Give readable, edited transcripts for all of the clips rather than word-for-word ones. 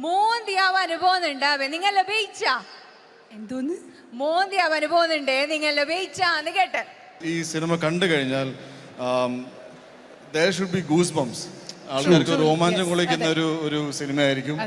മോന്തിയാവാൻ പോകുന്നുണ്ടാവേ നിങ്ങൾ ലഭിച്ച എന്തോന്ന് മോന്തിയാവാൻ പോകുന്നുണ്ടേ നിങ്ങൾ ലഭിച്ചാന്ന് കേട്ട് ഈ സിനിമ കണ്ടു കഴിഞ്ഞാൽ there should be goosebumps. ആൾക്കാർക്ക് രോമാഞ്ചം കൊള്ളിക്കുന്ന ഒരു സിനിമയായിരിക്കും.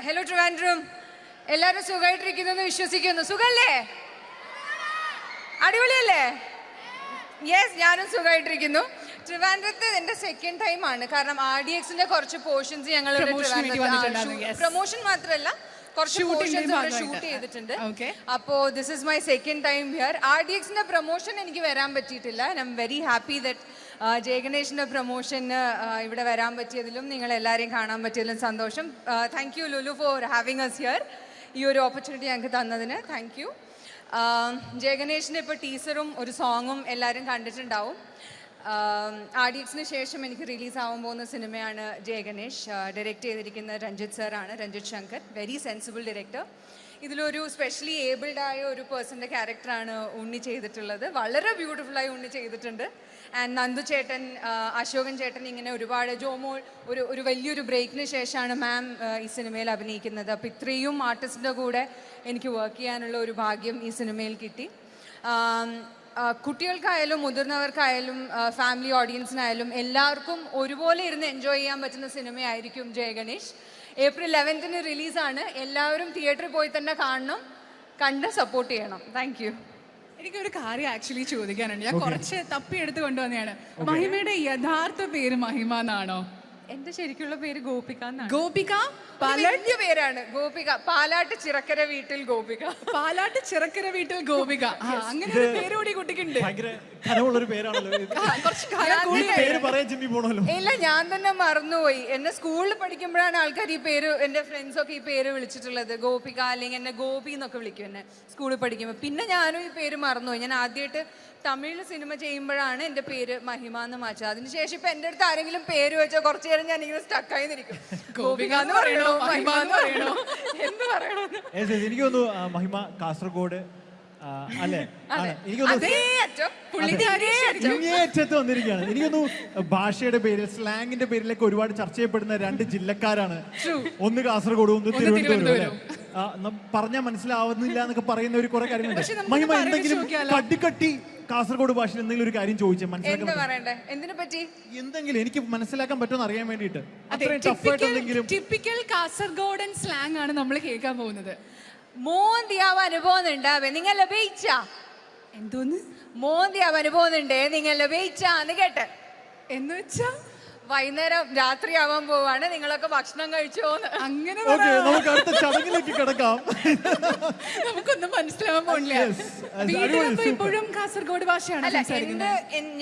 ഹലോ ട്രിവാൻഡ്രം, എല്ലാവരും സുഖമായിട്ടിരിക്കുന്നു വിശ്വസിക്കുന്നു. സുഖല്ലേ? അടിപൊളിയല്ലേ? യെസ്, ഞാനും സുഖമായിട്ടിരിക്കുന്നു. ട്രിവാൻഡ്രത്ത് എൻ്റെ സെക്കൻഡ് ടൈം ആണ്. കാരണം RDXന്റെ കുറച്ച് പോർഷൻസ് ഞങ്ങൾ പ്രൊമോഷൻ മാത്രമല്ല കുറച്ച് പോർഷൻസ് ഷൂട്ട് ചെയ്തിട്ടുണ്ട്. അപ്പോൾ this is my second time here. RDXന്റെ പ്രൊമോഷൻ എനിക്ക് വരാൻ പറ്റിയിട്ടില്ല. I'm very happy that ജയഗണേഷിൻ്റെ പ്രൊമോഷന് ഇവിടെ വരാൻ പറ്റിയതിലും നിങ്ങൾ എല്ലാവരെയും കാണാൻ പറ്റിയതിലും സന്തോഷം. Thank you Lulu for having us here. ഈ ഒരു ഓപ്പർച്യൂണിറ്റി ഞങ്ങൾക്ക് തന്നതിന് താങ്ക് യു. ജയഗണേഷിൻ്റെ ഇപ്പോൾ ടീസറും ഒരു സോങ്ങും എല്ലാവരും കണ്ടിട്ടുണ്ടാവും. RDXന് ശേഷം എനിക്ക് റിലീസാവാൻ പോകുന്ന സിനിമയാണ് ജയഗണേഷ്. ഡയറക്റ്റ് ചെയ്തിരിക്കുന്നത് രഞ്ജിത്ത് സാറാണ്, Ranjith Shankar. Very sensible director. ഇതിലൊരു സ്പെഷ്യലി ഏബിൾഡ് ആയ ഒരു പേഴ്സൻ്റെ ക്യാരക്ടറാണ് ഉണ്ണി ചെയ്തിട്ടുള്ളത്. വളരെ ബ്യൂട്ടിഫുള്ളായി ഉണ്ണി ചെയ്തിട്ടുണ്ട്. ആൻഡ് നന്ദു ചേട്ടൻ, അശോകൻ ചേട്ടൻ, ഇങ്ങനെ ഒരുപാട് ജോമോൾ ഒരു വലിയൊരു ബ്രേക്കിന് ശേഷമാണ് മാം ഈ സിനിമയിൽ അഭിനയിക്കുന്നത്. അപ്പോൾ ഇത്രയും ആർട്ടിസ്റ്റിൻ്റെ കൂടെ എനിക്ക് വർക്ക് ചെയ്യാനുള്ള ഒരു ഭാഗ്യം ഈ സിനിമയിൽ കിട്ടി. കുട്ടികൾക്കായാലും മുതിർന്നവർക്കായാലും ഫാമിലി ഓഡിയൻസിനായാലും എല്ലാവർക്കും ഒരുപോലെ ഇരുന്ന് എൻജോയ് ചെയ്യാൻ പറ്റുന്ന സിനിമയായിരിക്കും ജയഗണേഷ്. April 11 റിലീസാണ്. എല്ലാവരും തിയേറ്ററിൽ പോയി തന്നെ കാണണം, കണ്ട് സപ്പോർട്ട് ചെയ്യണം. Thank you. എനിക്കൊരു കാര്യം ആക്ച്വലി ചോദിക്കാനുണ്ട്. ഞാൻ കുറച്ച് തപ്പിയെടുത്ത് കൊണ്ടുവന്നതാണ്. മഹിമയുടെ യഥാർത്ഥ പേര് മഹിമ എന്നാണോ? എന്റെ ശരിക്കുള്ള പേര് ഗോപിക എന്നാണ്. ഗോപിക വലിയ പേരാണ് ഗോപിക. പാലാട്ട് ചിറക്കര വീട്ടിൽ ഗോപിക. പാലാട്ട് ചിറക്കര വീട്ടിൽ ഗോപിക. അങ്ങനെ ഒരു പേര് കൂടി കുട്ടിക്കുണ്ട്. ഇല്ല, ഞാൻ തന്നെ മറന്നുപോയി. എന്നെ സ്കൂളിൽ പഠിക്കുമ്പോഴാണ് ആൾക്കാർ ഈ പേര്, എന്റെ ഫ്രണ്ട്സ് ഒക്കെ ഈ പേര് വിളിച്ചിട്ടുള്ളത്. ഗോപിക, അല്ലെങ്കിൽ എന്നെ ഗോപി എന്നൊക്കെ വിളിക്കും എന്നെ സ്കൂളിൽ പഠിക്കുമ്പോൾ. പിന്നെ ഞാനും ഈ പേര് മറന്നുപോയി. ഞാൻ ആദ്യമായിട്ട് തമിഴിൽ സിനിമ ചെയ്യുമ്പോഴാണ് എൻ്റെ പേര് മഹിമ എന്ന് മാറ്റുക. അതിനുശേഷം ഇപ്പൊ എൻ്റെ അടുത്ത് ആരെങ്കിലും പേര് വെച്ചാൽ കുറച്ചു നേരം ഞാൻ ഇങ്ങനെ സ്റ്റക്കായി നിൽക്കും. ഗോപിക എന്ന് പറയണോ, മഹിമ എന്ന് പറയണോ, എന്ത് പറയണോ? എനിക്ക് തോന്നുന്നു മഹിമ കാസർഗോഡ് അല്ലേ? ഇങ്ങേയറ്റത്ത് വന്നിരിക്കുകയാണ്. എനിക്കൊന്നു ഭാഷയുടെ പേരിൽ, സ്ലാങ്ങിന്റെ പേരിലൊക്കെ ഒരുപാട് ചർച്ച ചെയ്യപ്പെടുന്ന രണ്ട് ജില്ലക്കാരാണ്. ഒന്ന് കാസർഗോഡ്, ഒന്ന് തിരുവനന്തപുരം. പറഞ്ഞാൽ മനസ്സിലാവുന്നില്ല എന്നൊക്കെ പറയുന്ന ഒരു കുറെ കാര്യങ്ങളുണ്ട്. മഹിമ എന്തെങ്കിലും കട്ടിക്കട്ടി കാസർഗോഡ് ഭാഷയിൽ എന്തെങ്കിലും ഒരു കാര്യം ചോദിച്ചാൽ എന്തെങ്കിലും എനിക്ക് മനസ്സിലാക്കാൻ പറ്റുമെന്ന് അറിയാൻ വേണ്ടിയിട്ട് ടിപ്പിക്കൽ കാസർഗോഡൻ സ്ലാങ് ആണ് നമ്മൾ കേൾക്കാൻ പോകുന്നത്. മോന്തിയാവാൻ പോകുന്നുണ്ടാവേ നിങ്ങൾ ലഭിച്ച എന്തോന്ന് മോന്തിയാവാൻ പോകുന്നുണ്ടേ നിങ്ങൾ ലഭിച്ചാന്ന് കേട്ട്. എന്ന് വെച്ചാ വൈകുന്നേരം രാത്രിയാവാൻ പോവാണ്, നിങ്ങളൊക്കെ ഭക്ഷണം കഴിച്ചോന്ന്. അങ്ങനെ നമുക്ക് അടുത്ത ചടങ്ങിലേക്ക് കിടക്കാം. നമുക്കൊന്നും മനസ്സിലാവാൻ പോണില്ല. ഇപ്പോഴും കാസർഗോഡ് ഭാഷയാണ്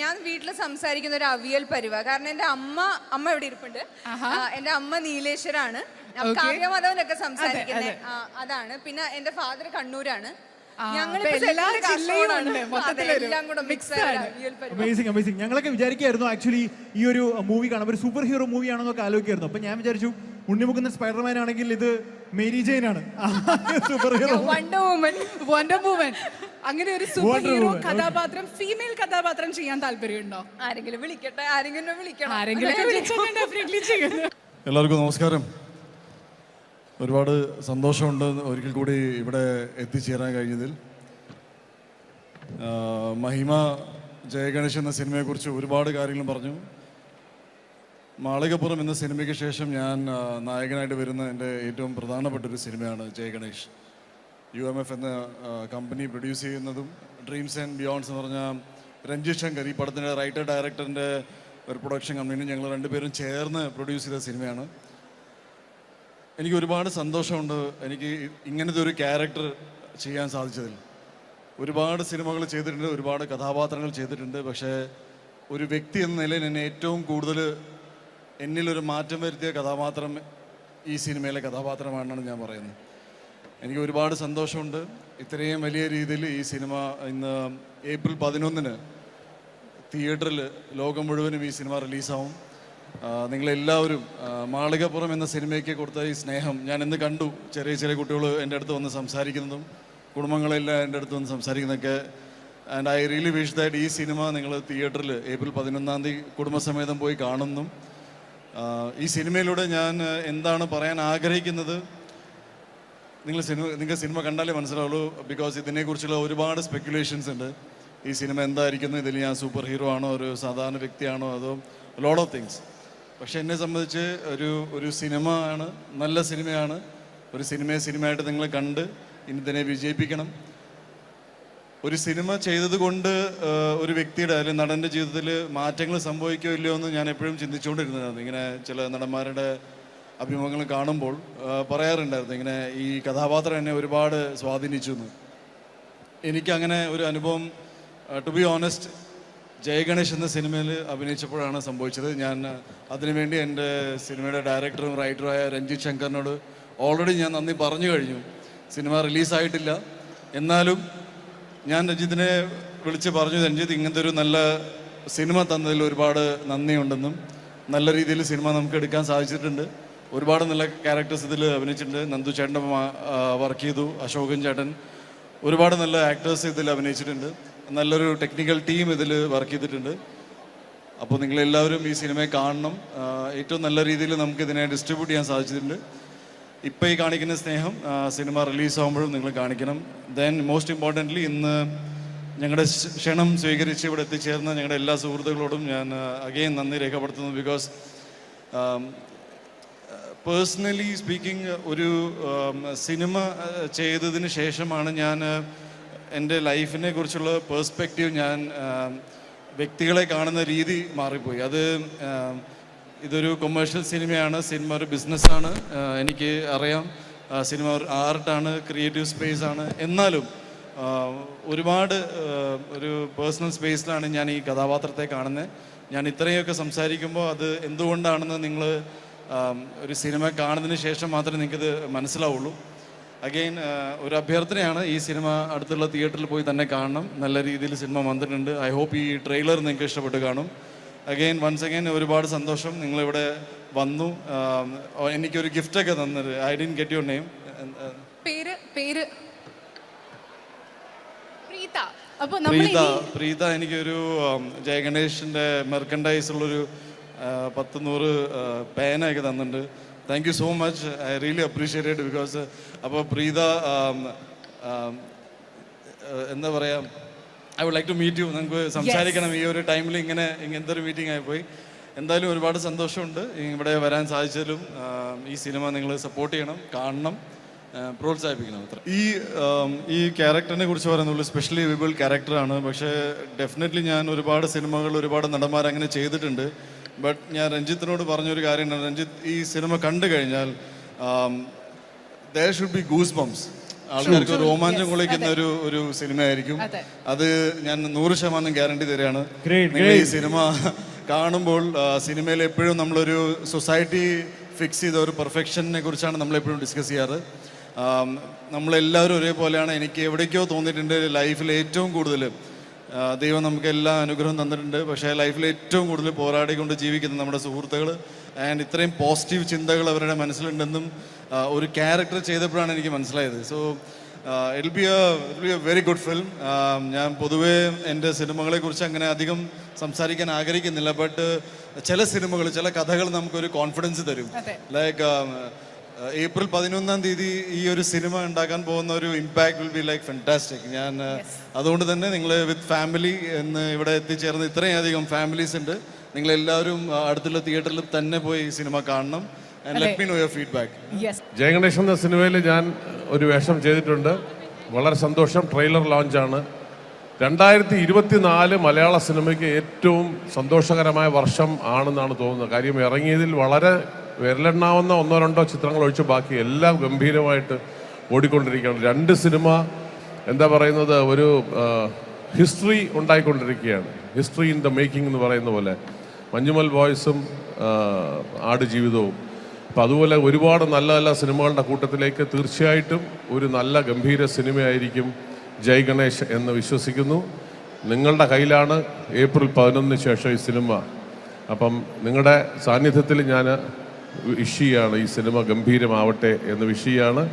ഞാൻ വീട്ടിൽ സംസാരിക്കുന്ന ഒരു അവിയൽ പരിവ. കാരണം എന്റെ അമ്മ ഇവിടെ ഇരിപ്പുണ്ട്. എന്റെ അമ്മ നീലേശ്വരാണ്. കാവ്യമധവനൊക്കെ സംസാരിക്കുന്നത് അതാണ്. പിന്നെ എന്റെ ഫാദർ കണ്ണൂരാണ്. ഞങ്ങളൊക്കെ വിചാരിക്കായിരുന്നു ആക്ച്വലി ഈ ഒരു മൂവി കാണാൻ ഒരു സൂപ്പർ ഹീറോ മൂവി ആണെന്നൊക്കെ ആലോചിക്കായിരുന്നു. അപ്പൊ ഞാൻ വിചാരിച്ചു ഉണ്ണിമുകുന്ദൻ സ്പൈഡർമാൻ ആണെങ്കിൽ ഇത് മേരി ജെയിൻ ആണ്, സൂപ്പർ ഹീറോ വണ്ടർ വുമൻ. അങ്ങനെ ഒരു സൂപ്പർ ഹീറോ കഥാപാത്രം, ഫീമെയിൽ കഥാപാത്രം ചെയ്യാൻ താല്പര്യമുണ്ടോ? ആരെങ്കിലും വിളിക്കട്ടെ, ആരെങ്കിലും വിളിക്കണം. എല്ലാവർക്കും നമസ്കാരം. ഒരുപാട് സന്തോഷമുണ്ട് ഒരിക്കൽ കൂടി ഇവിടെ എത്തിച്ചേരാൻ കഴിഞ്ഞതിൽ. മഹിമ ജയഗണേഷ് എന്ന സിനിമയെക്കുറിച്ച് ഒരുപാട് കാര്യങ്ങൾ പറഞ്ഞു. മാളികപ്പുറം എന്ന സിനിമയ്ക്ക് ശേഷം ഞാൻ നായകനായിട്ട് വരുന്ന എൻ്റെ ഏറ്റവും പ്രധാനപ്പെട്ടൊരു സിനിമയാണ് ജയഗണേഷ്. UMF എന്ന കമ്പനി പ്രൊഡ്യൂസ് ചെയ്യുന്നതും ഡ്രീംസ് ആൻഡ് ബിയോണ്ട്സ് എന്ന് പറഞ്ഞ രഞ്ജിത് ശങ്കർ, ഈ പടത്തിൻ്റെ റൈറ്റർ ഡയറക്ടറിൻ്റെ ഒരു പ്രൊഡക്ഷൻ കമ്പനിയും ഞങ്ങൾ രണ്ടുപേരും ചേർന്ന് പ്രൊഡ്യൂസ് ചെയ്ത സിനിമയാണ്. എനിക്ക് ഒരുപാട് സന്തോഷമുണ്ട് എനിക്ക് ഇങ്ങനത്തെ ഒരു ക്യാരക്ടർ ചെയ്യാൻ സാധിച്ചതിൽ. ഒരുപാട് സിനിമകൾ ചെയ്തിട്ടുണ്ട്, ഒരുപാട് കഥാപാത്രങ്ങൾ ചെയ്തിട്ടുണ്ട്. പക്ഷേ ഒരു വ്യക്തി എന്ന നിലയിൽ എന്നെ ഏറ്റവും കൂടുതൽ എന്നിലൊരു മാറ്റം വരുത്തിയ കഥാപാത്രം ഈ സിനിമയിലെ കഥാപാത്രമാണെന്നാണ് ഞാൻ പറയുന്നത്. എനിക്ക് ഒരുപാട് സന്തോഷമുണ്ട്. ഇത്രയും വലിയ രീതിയിൽ ഈ സിനിമ ഇന്ന് ഏപ്രിൽ 11 തിയേറ്ററിൽ ലോകം മുഴുവനും ഈ സിനിമ റിലീസാവും. നിങ്ങളെല്ലാവരും മാളികപ്പുറം എന്ന സിനിമയ്ക്ക് കൊടുത്ത ഈ സ്നേഹം ഞാൻ ഇന്ന് കണ്ടു. ചെറിയ കുട്ടികൾ എൻ്റെ അടുത്ത് വന്ന് സംസാരിക്കുന്നതും കുടുംബങ്ങളെല്ലാം എൻ്റെ അടുത്ത് വന്ന് സംസാരിക്കുന്നതൊക്കെ. And I really wish that ഈ സിനിമ നിങ്ങൾ തിയേറ്ററിൽ ഏപ്രിൽ 11 കുടുംബസമേതം പോയി കാണുന്നു. ഈ സിനിമയിലൂടെ ഞാൻ എന്താണ് പറയാൻ ആഗ്രഹിക്കുന്നത് നിങ്ങൾക്ക് സിനിമ കണ്ടാലേ മനസ്സിലാവുള്ളൂ. ബിക്കോസ് ഇതിനെക്കുറിച്ചുള്ള ഒരുപാട് സ്പെക്കുലേഷൻസ് ഉണ്ട്. ഈ സിനിമ എന്തായിരിക്കുന്നു, ഇതിൽ ഞാൻ സൂപ്പർ ഹീറോ ആണോ, ഒരു സാധാരണ വ്യക്തിയാണോ, അതോ ലോട്ട് ഓഫ് തിങ്സ്. പക്ഷെ എന്നെ സംബന്ധിച്ച് ഒരു സിനിമ ആണ്, നല്ല സിനിമയാണ്. ഒരു സിനിമയായിട്ട് നിങ്ങൾ കണ്ട് ഇനി ഇതിനെ വിജയിപ്പിക്കണം. ഒരു സിനിമ ചെയ്തത് കൊണ്ട് ഒരു വ്യക്തിയുടെ അല്ലെങ്കിൽ നടൻ്റെ ജീവിതത്തിൽ മാറ്റങ്ങൾ സംഭവിക്കോ ഇല്ലയോ എന്ന് ഞാൻ എപ്പോഴും ചിന്തിച്ചുകൊണ്ടിരുന്നതാണ്. ഇങ്ങനെ ചില നടന്മാരുടെ അഭിമുഖങ്ങൾ കാണുമ്പോൾ പറയാറുണ്ടായിരുന്നു ഇങ്ങനെ ഈ കഥാപാത്രം എന്നെ ഒരുപാട് സ്വാധീനിച്ചു എന്ന്. എനിക്കങ്ങനെ ഒരു അനുഭവം ടു ബി ഓണസ്റ്റ് ജയഗണേഷ് എന്ന സിനിമയിൽ അഭിനയിച്ചപ്പോഴാണ് സംഭവിച്ചത്. ഞാൻ അതിനുവേണ്ടി എൻ്റെ സിനിമയുടെ ഡയറക്ടറും റൈറ്ററുമായ രഞ്ജിത് ശങ്കറിനോട് ഓൾറെഡി ഞാൻ നന്ദി പറഞ്ഞു കഴിഞ്ഞു. സിനിമ റിലീസായിട്ടില്ല, എന്നാലും ഞാൻ രഞ്ജിത്തിനെ വിളിച്ച് പറഞ്ഞു, രഞ്ജിത്ത് ഇങ്ങനത്തെ ഒരു നല്ല സിനിമ തന്നതിൽ ഒരുപാട് നന്ദിയുണ്ടെന്നും നല്ല രീതിയിൽ സിനിമ നമുക്ക് എടുക്കാൻ സാധിച്ചിട്ടുണ്ട്. ഒരുപാട് നല്ല ക്യാരക്ടേഴ്സ് ഇതിൽ അഭിനയിച്ചിട്ടുണ്ട്. നന്ദു ചേട്ടൻ്റെ വർക്ക് ചെയ്തു, അശോകൻ ചേട്ടൻ, ഒരുപാട് നല്ല ആക്ടേഴ്സ് ഇതിൽ അഭിനയിച്ചിട്ടുണ്ട്. നല്ലൊരു ടെക്നിക്കൽ ടീം ഇതിൽ വർക്ക് ചെയ്തിട്ടുണ്ട്. അപ്പോൾ നിങ്ങളെല്ലാവരും ഈ സിനിമയെ കാണണം. ഏറ്റവും നല്ല രീതിയിൽ നമുക്കിതിനെ ഡിസ്ട്രിബ്യൂട്ട് ചെയ്യാൻ സാധിച്ചിട്ടുണ്ട്. ഇപ്പോൾ ഈ കാണിക്കുന്ന സ്നേഹം സിനിമ റിലീസാകുമ്പോഴും നിങ്ങൾ കാണിക്കണം. ദെൻ മോസ്റ്റ് ഇമ്പോർട്ടൻ്റ്ലി ഇന്ന് ഞങ്ങളുടെ ക്ഷണം സ്വീകരിച്ച് ഇവിടെ എത്തിച്ചേർന്ന ഞങ്ങളുടെ എല്ലാ സുഹൃത്തുക്കളോടും ഞാൻ അഗെയിൻ നന്ദി രേഖപ്പെടുത്തുന്നു. ബിക്കോസ് പേഴ്സണലി സ്പീക്കിംഗ് ഒരു സിനിമ ചെയ്തതിന് ശേഷമാണ് ഞാൻ എൻ്റെ ലൈഫിനെ കുറിച്ചുള്ള പേഴ്സ്പെക്റ്റീവ്, ഞാൻ വ്യക്തികളെ കാണുന്ന രീതി മാറിപ്പോയി. ഇതൊരു കൊമേഴ്ഷ്യൽ സിനിമയാണ്, സിനിമ ഒരു ബിസിനസ്സാണ്, എനിക്ക് അറിയാം. സിനിമ ഒരു ആർട്ടാണ്, ക്രിയേറ്റീവ് സ്പേസ് ആണ്. എന്നാലും ഒരുപാട് ഒരു പേഴ്സണൽ സ്പേസിലാണ് ഞാൻ ഈ കഥാപാത്രത്തെ കാണുന്നത്. ഞാൻ ഇത്രയൊക്കെ സംസാരിക്കുമ്പോൾ അത് എന്തുകൊണ്ടാണെന്ന് നിങ്ങൾ ഒരു സിനിമ കാണുന്നതിന് ശേഷം മാത്രമേ നിങ്ങൾക്കിത് മനസ്സിലാവുള്ളൂ. അഗെയിൻ ഒരു അഭ്യർത്ഥനയാണ്, ഈ സിനിമ അടുത്തുള്ള തിയേറ്ററിൽ പോയി തന്നെ കാണണം. നല്ല രീതിയിൽ സിനിമ വന്നിട്ടുണ്ട്. ഐ ഹോപ്പ് ഈ ട്രെയിലർ നിങ്ങൾക്ക് ഇഷ്ടപ്പെട്ട് കാണും. അഗെയിൻ വൺസ് അഗെയിൻ ഒരുപാട് സന്തോഷം നിങ്ങളിവിടെ വന്നു. എനിക്കൊരു ഗിഫ്റ്റൊക്കെ തന്നത്. I didn't get your name. പേര് പ്രീത എനിക്കൊരു ജയഗണേഷിൻ്റെ മെർക്കൻഡൈസ് ഉള്ളൊരു 10-100 പേനയൊക്കെ തന്നിട്ടുണ്ട്. Thank you so much. I really appreciate it. Because അപ്പോൾ പ്രീത എന്താ പറയുക, I would like to meet you. നമുക്ക് സംസാരിക്കണം. ഈ ഒരു ടൈമിൽ ഇങ്ങനത്തെ ഒരു മീറ്റിംഗ് ആയിപ്പോയി. എന്തായാലും ഒരുപാട് സന്തോഷമുണ്ട് ഇവിടെ വരാൻ സാധിച്ചതിലും. ഈ സിനിമ നിങ്ങൾ സപ്പോർട്ട് ചെയ്യണം, കാണണം, പ്രോത്സാഹിപ്പിക്കണം. അത്ര ഈ ക്യാരക്ടറിനെ കുറിച്ച് പറയുന്നുള്ളൂ. സ്പെഷ്യലി വിബിൾ ക്യാരക്ടറാണ്. പക്ഷേ ഡെഫിനറ്റ്ലി ഞാൻ ഒരുപാട് സിനിമകൾ, ഒരുപാട് നടന്മാർ അങ്ങനെ ചെയ്തിട്ടുണ്ട്. ബട്ട് ഞാൻ രഞ്ജിത്തിനോട് പറഞ്ഞൊരു കാര്യമാണ്, രഞ്ജിത്ത് ഈ സിനിമ കണ്ടു കഴിഞ്ഞാൽ there should be goosebumps. ആൾക്കാർക്ക് രോമാഞ്ചം കൊള്ളിക്കുന്ന ഒരു സിനിമയായിരിക്കും അത്. ഞാൻ 100% ഗ്യാരണ്ടി തരികയാണ്. നിങ്ങൾ ഈ സിനിമ കാണുമ്പോൾ സിനിമയിൽ എപ്പോഴും നമ്മളൊരു സൊസൈറ്റി ഫിക്സ് ചെയ്ത ഒരു പെർഫെക്ഷനെ കുറിച്ചാണ് നമ്മളെപ്പോഴും ഡിസ്കസ് ചെയ്യാറ്. നമ്മളെല്ലാവരും ഒരേപോലെയാണ്. എനിക്ക് എവിടേക്കോ തോന്നിയിട്ടുണ്ട് ലൈഫിൽ ഏറ്റവും കൂടുതൽ ദൈവം നമുക്ക് എല്ലാ അനുഗ്രഹവും തന്നിട്ടുണ്ട്. പക്ഷേ ലൈഫിൽ ഏറ്റവും കൂടുതൽ പോരാടിക്കൊണ്ട് ജീവിക്കുന്ന നമ്മുടെ സുഹൃത്തുക്കൾ ആൻഡ് ഇത്രയും പോസിറ്റീവ് ചിന്തകൾ അവരുടെ മനസ്സിലുണ്ടെന്നും ഒരു ക്യാരക്ടർ ചെയ്തപ്പോഴാണ് എനിക്ക് മനസ്സിലായത്. So it be A very good film. ഞാൻ പൊതുവേ എൻ്റെ സിനിമകളെക്കുറിച്ച് അങ്ങനെ അധികം സംസാരിക്കാൻ ആഗ്രഹിക്കുന്നില്ല. ബട്ട് ചില സിനിമകൾ, ചില കഥകൾ നമുക്കൊരു കോൺഫിഡൻസ് തരും. ലൈക്ക് ഏപ്രിൽ 11 ഈ ഒരു സിനിമ ഉണ്ടാക്കാൻ പോകുന്ന ഒരു impact will be like fantastic. ഞാൻ അതുകൊണ്ട് തന്നെ നിങ്ങൾ വിത്ത് ഫാമിലി എന്ന് ഇവിടെ എത്തിച്ചേർന്ന് ഇത്രയധികം ഫാമിലീസ് ഉണ്ട്. നിങ്ങളെല്ലാവരും അടുത്തുള്ള തിയേറ്ററിൽ തന്നെ പോയി ഈ സിനിമ കാണണം. And let me no your feedback. Jayaganesh എന്ന സിനിമയിൽ ഞാൻ ഒരു വേഷം ചെയ്തിട്ടുണ്ട്. വളരെ സന്തോഷം. ട്രെയിലർ ലോഞ്ചാണ്. 2024 മലയാള സിനിമയ്ക്ക് ഏറ്റവും സന്തോഷകരമായ വർഷം ആണെന്നാണ് തോന്നുന്നത്. കാര്യം ഇറങ്ങിയതിൽ വളരെ വിരലെണ്ണാവുന്ന 1-2 ചിത്രങ്ങൾ ഒഴിച്ച് ബാക്കി എല്ലാം ഗംഭീരമായിട്ട് ഓടിക്കൊണ്ടിരിക്കുകയാണ്. 2 സിനിമ എന്താ പറയുന്നത്, ഒരു ഹിസ്റ്ററി ഉണ്ടായിക്കൊണ്ടിരിക്കുകയാണ്. ഹിസ്റ്ററി ഇൻ ദ മേക്കിംഗ് എന്ന് പറയുന്ന പോലെ മഞ്ഞുമൽ ബോയ്സും ആടുജീവിതവും. അപ്പം അതുപോലെ ഒരുപാട് നല്ല നല്ല സിനിമകളുടെ കൂട്ടത്തിലേക്ക് തീർച്ചയായിട്ടും ഒരു നല്ല ഗംഭീര സിനിമയായിരിക്കും ജയ് ഗണേഷ് എന്ന് വിശ്വസിക്കുന്നു. നിങ്ങളുടെ കയ്യിലാണ് ഏപ്രിൽ 11 ശേഷം ഈ സിനിമ. അപ്പം നിങ്ങളുടെ സാന്നിധ്യത്തിൽ ഞാൻ വിഷ് ചെയ്യാണ് ഈ സിനിമ ഗംഭീരമാവട്ടെ എന്ന് വിഷ് ചെയ്യാണ്.